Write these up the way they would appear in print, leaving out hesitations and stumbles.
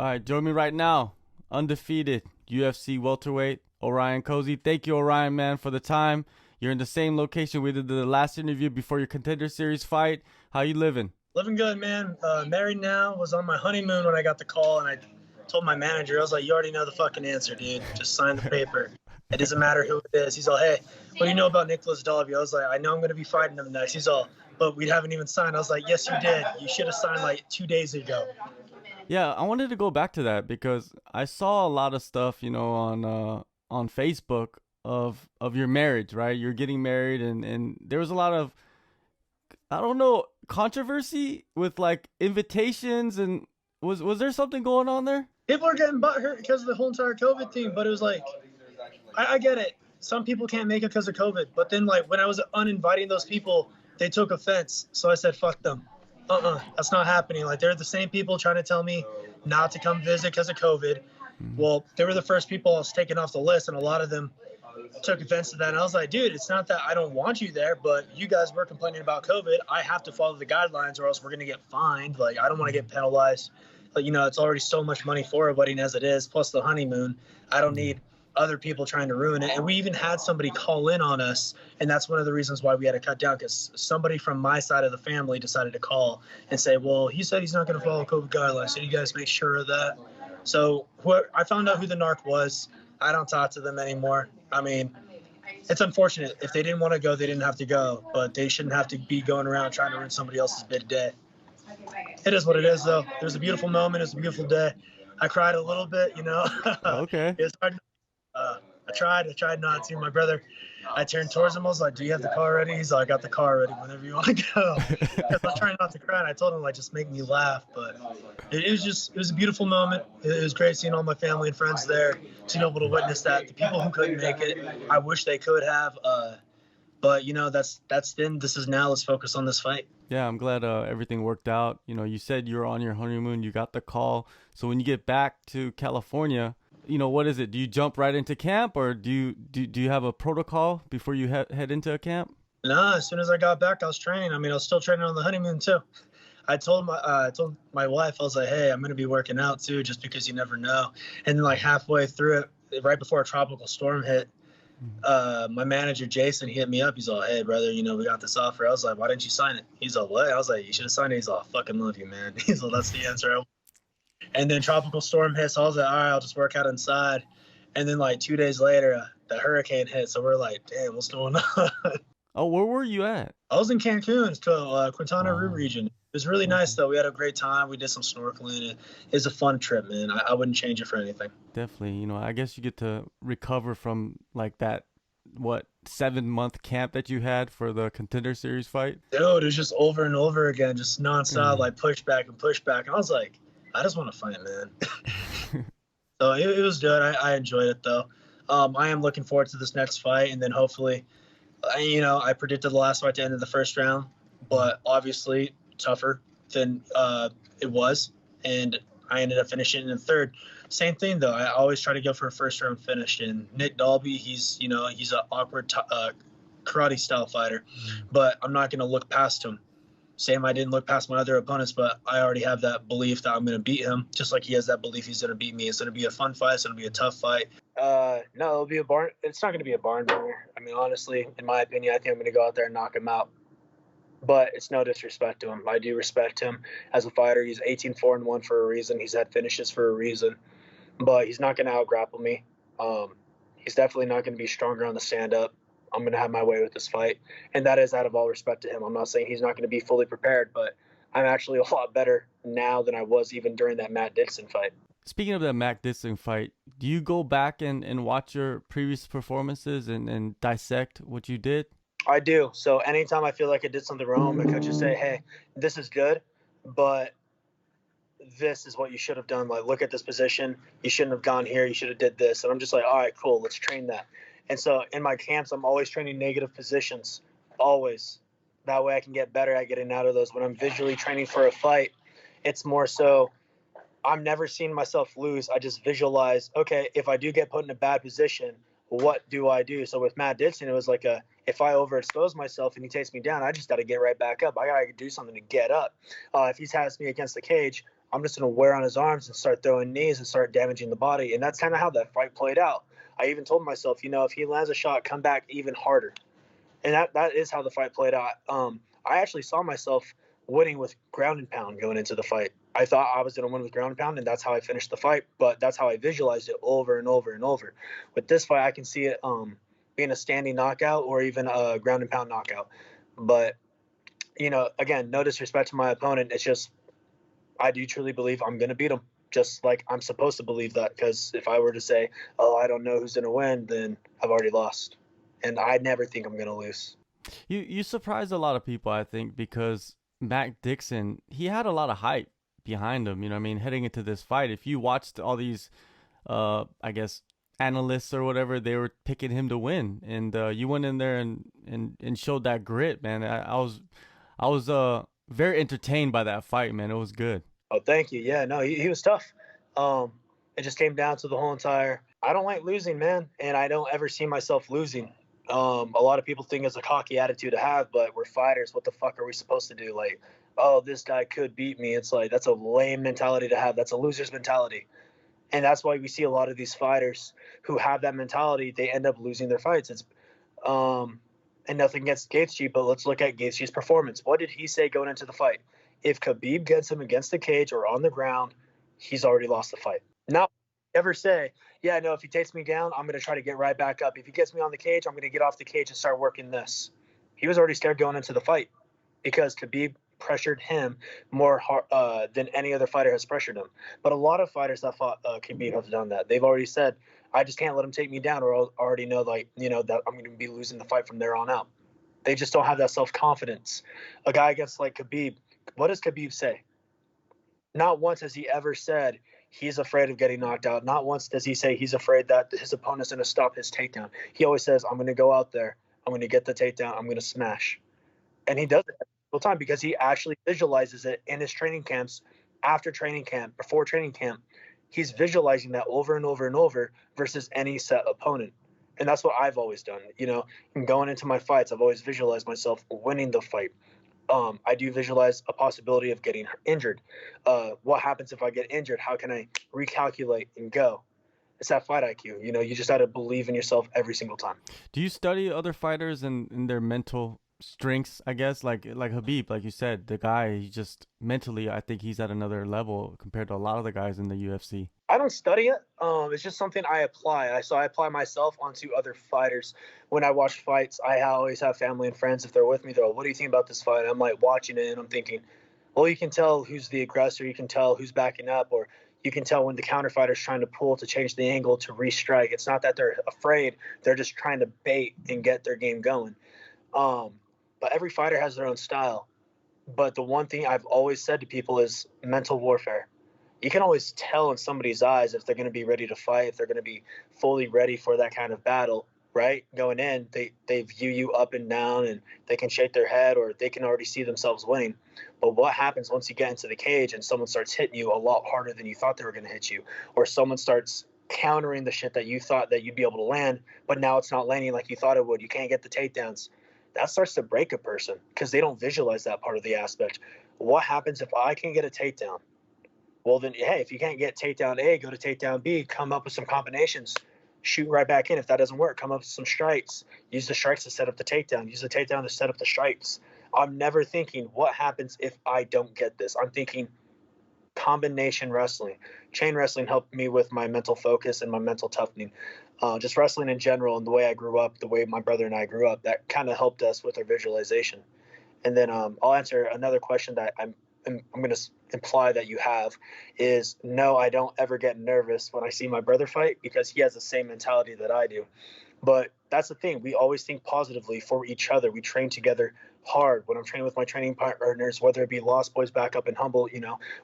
right, join me right now. Undefeated UFC welterweight, Orion Cosce. Thank you, Orion, man, for the time. You're in the same location we did the last interview before your Contender Series fight. How you living? Living good, man. Married now. Was on my honeymoon when I got the call, and I told my manager, I was like, you already know the fucking answer, dude. Just sign the paper. It doesn't matter who it is. He's all, hey, what do you know about Nicolas Dalby? I was like, I know I'm going to be fighting him next. He's all, but we haven't even signed. I was like, yes, you did. You should have signed like 2 days ago. Yeah, I wanted to go back to that because I saw a lot of stuff, on Facebook of your marriage, right? You're getting married, and there was a lot of, I don't know, controversy with like invitations, and was there something going on there? People are getting butthurt because of the whole entire COVID thing, but it was like, I get it. Some people can't make it because of COVID, but then like when I was uninviting those people, they took offense. So I said, fuck them. That's not happening. Like, they're the same people trying to tell me not to come visit because of COVID. Well, they were the first people I was taking off the list, and a lot of them took offense to that. And I was like, dude, it's not that I don't want you there, but you guys were complaining about COVID. I have to follow the guidelines or else we're going to get fined. Like, I don't want to get penalized. Like, it's already so much money for a wedding as it is, plus the honeymoon. I don't need other people trying to ruin it. And we even had somebody call in on us, and that's one of the reasons why we had to cut down, because somebody from my side of the family decided to call and say, well, he said he's not going to follow COVID guidelines, so you guys make sure of that. So I found out who the narc was. I don't talk to them anymore. I mean, it's unfortunate. If they didn't want to go, they didn't have to go, but they shouldn't have to be going around trying to ruin somebody else's big day. It is what it is, though. It was a beautiful moment. It was a beautiful day. I cried a little bit, Okay. It's hard. I tried not to. My brother, I turned towards him. I was like, do you have the car ready? He's like, I got the car ready whenever you want to go. Because I'm trying not to cry. And I told him, like, just make me laugh. But it was a beautiful moment. It was great seeing all my family and friends there to be able to witness that. The people who couldn't make it, I wish they could have. But, that's then. This is now. Let's focus on this fight. Yeah, I'm glad everything worked out. You said you were on your honeymoon. You got the call. So when you get back to California, what is it? Do you jump right into camp, or do you have a protocol before you head into a camp? No, as soon as I got back, I was training. I mean, I was still training on the honeymoon too. I told my wife, I was like, hey, I'm going to be working out too, just because you never know. And then like halfway through it, right before a tropical storm hit, my manager, Jason, he hit me up. He's all, hey, brother, we got this offer. I was like, why didn't you sign it? He's all, what? I was like, you should have signed it. He's all, I fucking love you, man. He's all, that's the answer. And then tropical storm hit, so I was like, all right, I'll just work out inside. And then like 2 days later, the hurricane hit, so we're like, damn, what's going on? Oh, where were you at? I was in Cancun, Quintana Roo region. It was really nice, though. We had a great time. We did some snorkeling. It was a fun trip, man. I wouldn't change it for anything. Definitely. I guess you get to recover from like that, 7-month camp that you had for the Contender Series fight? Dude, it was just over and over again, just nonstop, like pushback and pushback. And I was like, I just want to fight, man. So it was good. I enjoyed it, though. I am looking forward to this next fight, and then hopefully, I predicted the last fight to end in the first round, but obviously tougher than it was, and I ended up finishing in the third. Same thing, though. I always try to go for a first-round finish, and Nick Dalby, he's an awkward karate-style fighter, but I'm not going to look past him. Same, I didn't look past my other opponents, but I already have that belief that I'm going to beat him, just like he has that belief he's going to beat me. It's going to be a fun fight. It's going to be a tough fight. No, it'll be a barn. It's not going to be a barn burner. I mean, honestly, in my opinion, I think I'm going to go out there and knock him out. But it's no disrespect to him. I do respect him as a fighter. He's 18-4-1 for a reason. He's had finishes for a reason. But he's not going to out-grapple me. He's definitely not going to be stronger on the stand-up. I'm going to have my way with this fight. And that is out of all respect to him. I'm not saying he's not going to be fully prepared, but I'm actually a lot better now than I was even during that Matt Dixon fight. Speaking of that Matt Dixon fight, do you go back and watch your previous performances and dissect what you did? I do. So anytime I feel like I did something wrong, my coach will say, hey, this is good, but this is what you should have done. Like, look at this position. You shouldn't have gone here. You should have did this. And I'm just like, all right, cool. Let's train that. And so in my camps, I'm always training negative positions, always. That way I can get better at getting out of those. When I'm visually training for a fight, it's more so I'm never seeing myself lose. I just visualize, okay, if I do get put in a bad position, what do I do? So with Matt Dixon, it was like if I overexpose myself and he takes me down, I just got to get right back up. I got to do something to get up. If he has me against the cage, I'm just going to wear on his arms and start throwing knees and start damaging the body. And that's kind of how that fight played out. I even told myself, if he lands a shot, come back even harder. And that is how the fight played out. I actually saw myself winning with ground and pound going into the fight. I thought I was going to win with ground and pound, and that's how I finished the fight. But that's how I visualized it over and over and over. With this fight, I can see it being a standing knockout or even a ground and pound knockout. But, again, no disrespect to my opponent. It's just I do truly believe I'm going to beat him, just like I'm supposed to believe that. Because if I were to say, oh, I don't know who's going to win, then I've already lost. And I never think I'm going to lose. You surprised a lot of people, I think, because Mac Dixon, he had a lot of hype behind him. Heading into this fight, if you watched all these, I guess, analysts or whatever, they were picking him to win, and you went in there and showed that grit, man. I was very entertained by that fight, man. It was good. Oh, thank you. Yeah, no, he was tough. It just came down to the whole entire. I don't like losing, man, and I don't ever see myself losing. A lot of people think it's a cocky attitude to have, but we're fighters. What the fuck are we supposed to do? Like, oh, this guy could beat me. It's like, that's a lame mentality to have. That's a loser's mentality. And that's why we see a lot of these fighters who have that mentality, they end up losing their fights. And nothing against Gaethje, but let's look at Gaethje's performance. What did he say going into the fight? If Khabib gets him against the cage or on the ground, he's already lost the fight. Not ever say, yeah, no, if he takes me down, I'm going to try to get right back up. If he gets me on the cage, I'm going to get off the cage and start working this. He was already scared going into the fight because Khabib pressured him more than any other fighter has pressured him. But a lot of fighters that fought Khabib have done that. They've already said, I just can't let him take me down, or I'll already know, that I'm going to be losing the fight from there on out. They just don't have that self-confidence. A guy against like Khabib, what does Khabib say? Not once has he ever said he's afraid of getting knocked out. Not once does he say he's afraid that his opponent's going to stop his takedown. He always says, I'm going to go out there, I'm going to get the takedown, I'm going to smash. And he does it every single time because he actually visualizes it in his training camps, after training camp, before training camp. He's visualizing that over and over and over versus any set opponent. And that's what I've always done. In going into my fights, I've always visualized myself winning the fight. I do visualize a possibility of getting injured. What happens if I get injured? How can I recalculate and go? It's that fight IQ. You just got to believe in yourself every single time. Do you study other fighters and their mental strengths, I guess, like Khabib, like you said, the guy, he just mentally, I think he's at another level compared to a lot of the guys in the UFC. I don't study it. It's just something I apply. So I apply myself onto other fighters. When I watch fights, I always have family and friends. If they're with me, they're like, what do you think about this fight? I'm like watching it and I'm thinking, well, you can tell who's the aggressor. You can tell who's backing up, or you can tell when the counter fighter's trying to pull to change the angle to restrike. It's not that they're afraid. They're just trying to bait and get their game going. But every fighter has their own style. But the one thing I've always said to people is mental warfare. You can always tell in somebody's eyes if they're going to be ready to fight, if they're going to be fully ready for that kind of battle, right? Going in, they view you up and down, and they can shake their head, or they can already see themselves winning. But what happens once you get into the cage and someone starts hitting you a lot harder than you thought they were going to hit you, or someone starts countering the shit that you thought that you'd be able to land, but now it's not landing like you thought it would. You can't get the takedowns. That starts to break a person because they don't visualize that part of the aspect. What happens if I can get a takedown? Well, then, hey, if you can't get takedown A, go to takedown B, come up with some combinations, shoot right back in. If that doesn't work, come up with some strikes. Use the strikes to set up the takedown. Use the takedown to set up the strikes. I'm never thinking, what happens if I don't get this? I'm thinking combination wrestling. Chain wrestling helped me with my mental focus and my mental toughening. Just wrestling in general and the way I grew up, the way my brother and I grew up, that kind of helped us with our visualization. And then I'll answer another question that I'm going to imply that you have is, no, I don't ever get nervous when I see my brother fight because he has the same mentality that I do. But that's the thing. We always think positively for each other. We train together hard. When I'm training with my training partners, whether it be Lost Boys back up in Humble,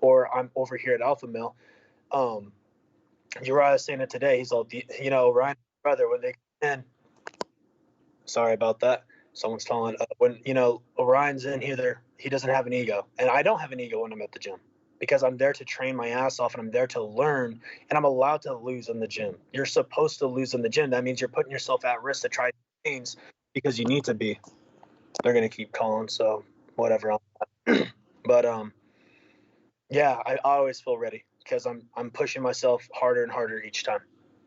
or I'm over here at Alpha Mill, Uriah was saying it today. He's all, Ryan, brother, when they come in, sorry about that. Someone's calling. When, Orion's in here, he doesn't have an ego. And I don't have an ego when I'm at the gym because I'm there to train my ass off and I'm there to learn, and I'm allowed to lose in the gym. You're supposed to lose in the gym. That means you're putting yourself at risk to try things because you need to be. They're going to keep calling, so whatever. But Yeah, I always feel ready because I'm pushing myself harder and harder each time.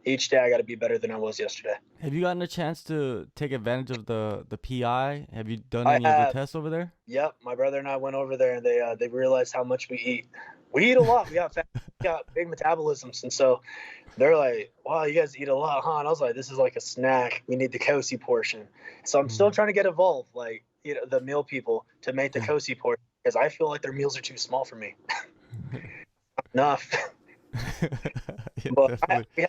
Each day I got to be better than I was yesterday. Have you gotten a chance to take advantage of the PI? Have you done I any of the have. tests over there? Yep, my brother and I went over there, and they realized how much we eat. We eat a lot. We got big metabolisms, and so they're like, "Wow, you guys eat a lot, huh?" And I was like, "This is like a snack. We need the Cosce portion." So I'm still Mm. trying to get involved, like the meal people, to make the Yeah. Cosce portion because I feel like their meals are too small for me. Enough. Yeah, But definitely.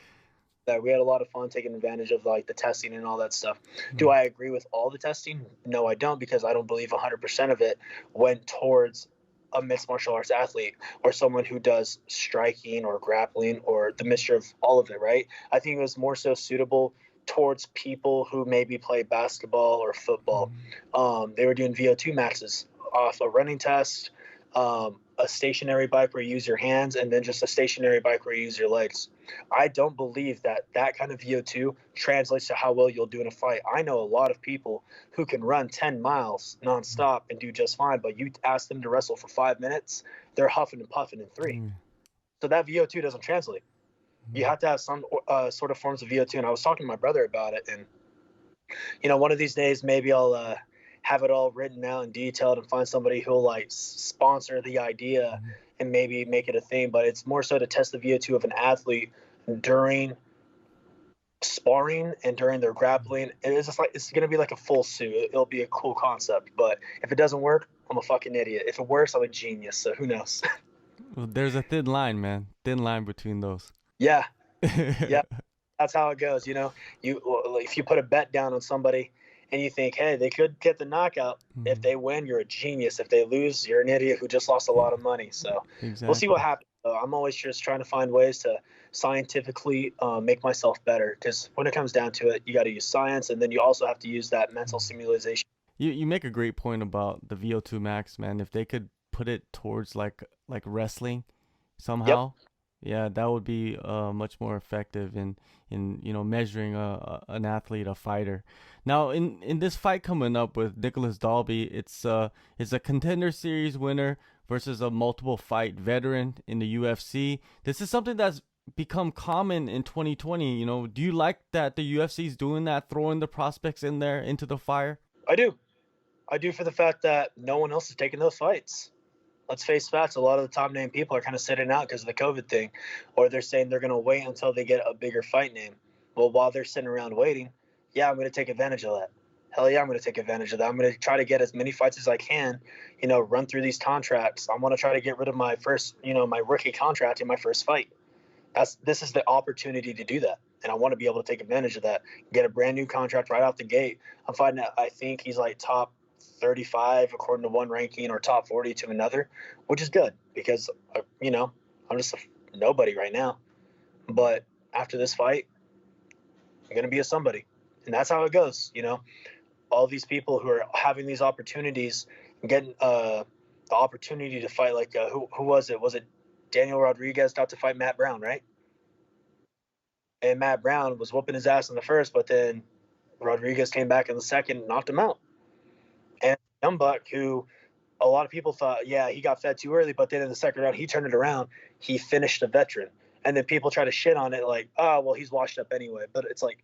we had a lot of fun taking advantage of like the testing and all that stuff. Do Mm. I agree with all the testing? No, I don't, because I don't believe 100% of it went towards a mixed martial arts athlete or someone who does striking or grappling or the mixture of all of it, right? I think it was more so suitable towards people who maybe play basketball or football. Mm. They were doing VO2 maxes off a running test, a stationary bike where you use your hands, and then just a stationary bike where you use your legs. I don't believe that that kind of VO2 translates to how well you'll do in a fight. I know a lot of people who can run 10 miles nonstop and do just fine, but you ask them to wrestle for 5 minutes, they're huffing and puffing in three. Mm. So that VO2 doesn't translate. You have to have some sort of forms of VO2. And I was talking to my brother about it, and one of these days maybe I'll have it all written out and detailed and find somebody who'll like sponsor the idea Mm. and maybe make it a thing. But it's more so to test the VO2 of an athlete during sparring and during their grappling. And it's just like it's gonna be like a full suit. It'll be a cool concept. But if it doesn't work, I'm a fucking idiot. If it works, I'm a genius. So who knows? Well, there's a thin line, man. Thin line between those. Yeah, yeah. That's how it goes. You if you put a bet down on somebody and you think, hey, they could get the knockout. If Mm. they win, you're a genius. If they lose, you're an idiot who just lost a lot of money. So we'll see what Exactly. happens. I'm always just trying to find ways to scientifically make myself better, because when it comes down to it, you got to use science, and then you also have to use that mental Mm. stimulation. You make a great point about the VO2 max, man. If they could put it towards like wrestling Yep. somehow, yeah, that would be much more effective in measuring an athlete, a fighter. Now in this fight coming up with Nicolas Dalby, it's a contender series winner versus a multiple fight veteran in the UFC. This is something that's become common in 2020. Do you like that the UFC is doing that, throwing the prospects in there into the fire? I do. I do, for the fact that no one else is taking those fights. Let's face facts. A lot of the top name people are kind of sitting out because of the COVID thing, or they're saying they're going to wait until they get a bigger fight name. Well, while they're sitting around waiting, yeah, I'm going to take advantage of that. Hell yeah, I'm going to take advantage of that. I'm going to try to get as many fights as I can, run through these contracts. I want to try to get rid of my first, my rookie contract in my first fight. This is the opportunity to do that. And I want to be able to take advantage of that, get a brand new contract right out the gate. I'm finding out, I think he's like top 35 according to one ranking, or top 40 to another, which is good because, I'm just a nobody right now. But after this fight, I'm going to be a somebody. And that's how it goes. All these people who are having these opportunities, getting the opportunity to fight, like who was it? Was it Daniel Rodriguez got to fight Matt Brown, right? And Matt Brown was whooping his ass in the first, but then Rodriguez came back in the second and knocked him out. And Young Buck, who a lot of people thought, yeah, he got fed too early, but then in the second round, he turned it around. He finished a veteran. And then people try to shit on it like, oh, well, he's washed up anyway. But it's like,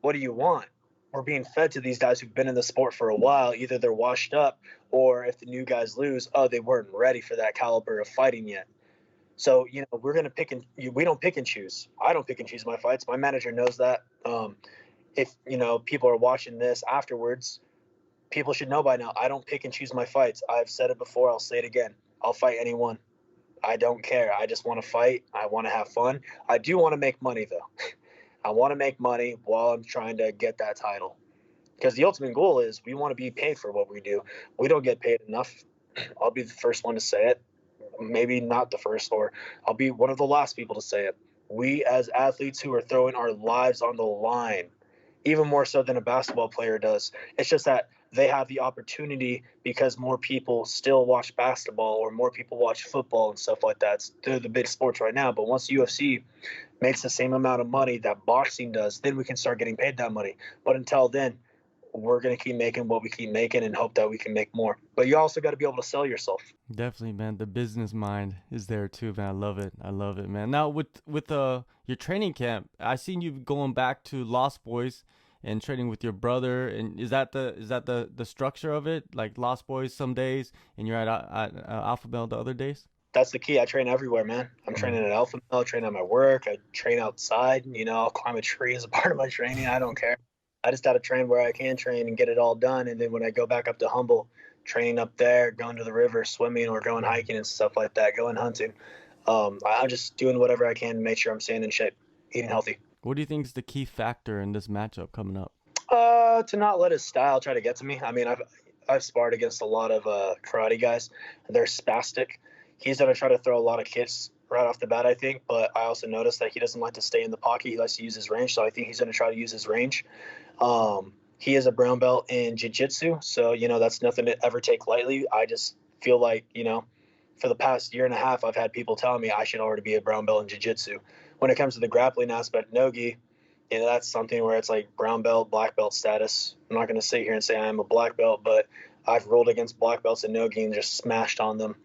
what do you want? We're being fed to these guys who've been in the sport for a while. Either they're washed up, or if the new guys lose, oh, they weren't ready for that caliber of fighting yet. So, we're going to we don't pick and choose. I don't pick and choose my fights. My manager knows that. If, people are watching this afterwards, people should know by now, I don't pick and choose my fights. I've said it before. I'll say it again. I'll fight anyone. I don't care. I just want to fight. I want to have fun. I do want to make money, though. I want to make money while I'm trying to get that title. Because the ultimate goal is we want to be paid for what we do. We don't get paid enough. I'll be the first one to say it. Maybe not the first, or I'll be one of the last people to say it. We, as athletes who are throwing our lives on the line, even more so than a basketball player does, it's just that they have the opportunity because more people still watch basketball, or more people watch football and stuff like that. They're the big sports right now. But once UFC makes the same amount of money that boxing does, then we can start getting paid that money. But until then, we're going to keep making what we keep making and hope that we can make more. But you also got to be able to sell yourself. Definitely, man. The business mind is there too, man. I love it. I love it, man. Now with your training camp, I seen you going back to Lost Boys and training with your brother. And is that the structure of it? Like Lost Boys some days, and you're at Alpha Bell the other days? That's the key. I train everywhere, man. I'm training at Alpha Male, train at my work. I train outside. You know, I'll climb a tree as a part of my training. I don't care. I just got to train where I can train and get it all done. And then when I go back up to Humble, training up there, going to the river, swimming, or going hiking and stuff like that, going hunting. I'm just doing whatever I can to make sure I'm staying in shape, eating healthy. What do you think is the key factor in this matchup coming up? To not let his style try to get to me. I mean, I've sparred against a lot of karate guys. They're spastic. He's going to try to throw a lot of kicks right off the bat, I think, but I also noticed that he doesn't like to stay in the pocket. He likes to use his range, so I think he's going to try to use his range. He is a brown belt in jiu-jitsu, so, you know, that's nothing to ever take lightly. I just feel like, you know, for the past year and a half, I've had people telling me I should already be a brown belt in jiu-jitsu. When it comes to the grappling aspect, no-gi, you know, that's something where it's like brown belt, black belt status. I'm not going to sit here and say I'm a black belt, but I've rolled against black belts in no-gi and just smashed on them.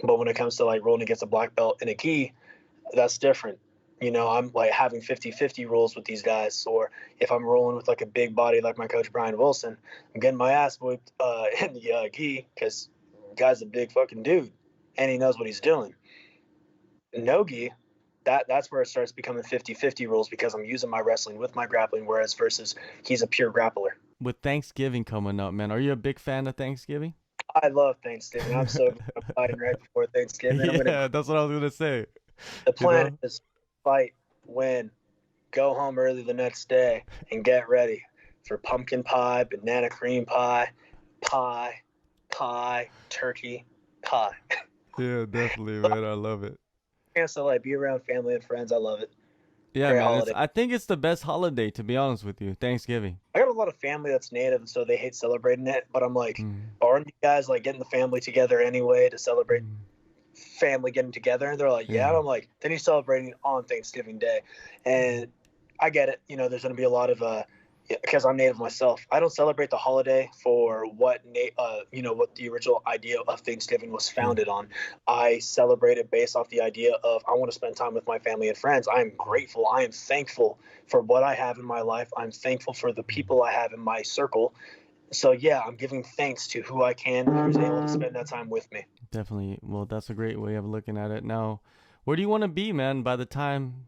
But when it comes to like rolling against a black belt in a gi, that's different. You know, I'm like having 50-50 rules with these guys. Or if I'm rolling with like a big body like my coach Brian Wilson, I'm getting my ass whipped in the gi because the guy's a big fucking dude and he knows what he's doing. No gi, that's where it starts becoming 50-50 rules because I'm using my wrestling with my grappling, whereas versus he's a pure grappler. With Thanksgiving coming up, man, are you a big fan of Thanksgiving? I love Thanksgiving. I'm so fighting right before Thanksgiving. Yeah, that's what I was gonna say. The plan is fight, win, go home early the next day, and get ready for pumpkin pie, banana cream pie, turkey pie. Yeah, definitely, man. I love it. Chance to like be around family and friends. I love it. Yeah, man. I think it's the best holiday, to be honest with you. Thanksgiving. I got a lot of family that's native, so they hate celebrating it. But I'm like, aren't you guys like getting the family together anyway to celebrate family getting together? And they're like, yeah. And I'm like, then you're celebrating on Thanksgiving Day. And I get it. You know, there's going to be a lot of because I'm native myself. I don't celebrate the holiday for what what the original idea of Thanksgiving was founded on. I celebrate it based off the idea of I want to spend time with my family and friends. I am grateful. I am thankful for what I have in my life. I'm thankful for the people I have in my circle. So yeah, I'm giving thanks to who I can who's able to spend that time with me. Definitely. Well, that's a great way of looking at it. Now, where do you want to be, man, by the time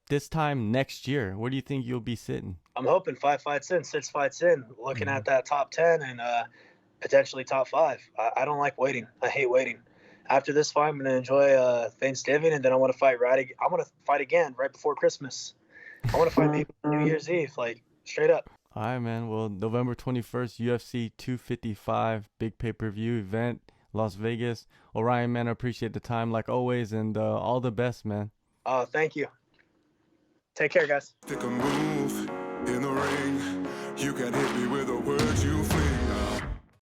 this time next year? Where do you think you'll be sitting? I'm hoping 5 fights in, 6 fights in, looking at that top 10 and potentially top 5. I don't like waiting. I hate waiting. After this fight, I'm going to enjoy Thanksgiving, and then I want to fight I want to fight again right before Christmas. I want to fight maybe New Year's Eve, like straight up. All right, man. Well, November 21st, UFC 255, big pay-per-view event, Las Vegas. Orion, man, I appreciate the time like always, and all the best, man. Thank you. Take care, guys. Take a move in the ring. You can hit me with the words you